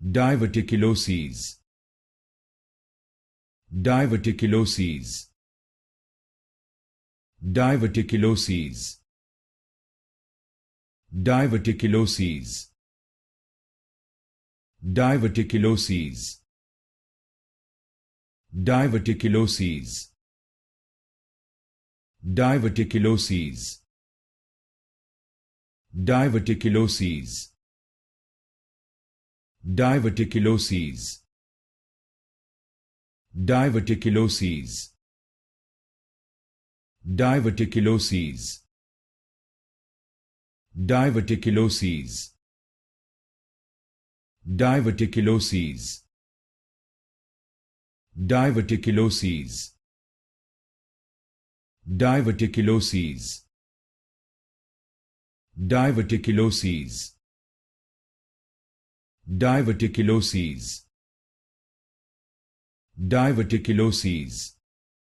Diverticuloses. Diverticuloses. Diverticuloses. Diverticuloses. Diverticuloses. Diverticuloses. Diverticuloses. Diverticuloses. Diverticuloses. Diverticuloses. Diverticuloses. Diverticuloses. Diverticuloses. Diverticuloses. Diverticuloses. Diverticuloses. Diverticuloses. Diverticuloses.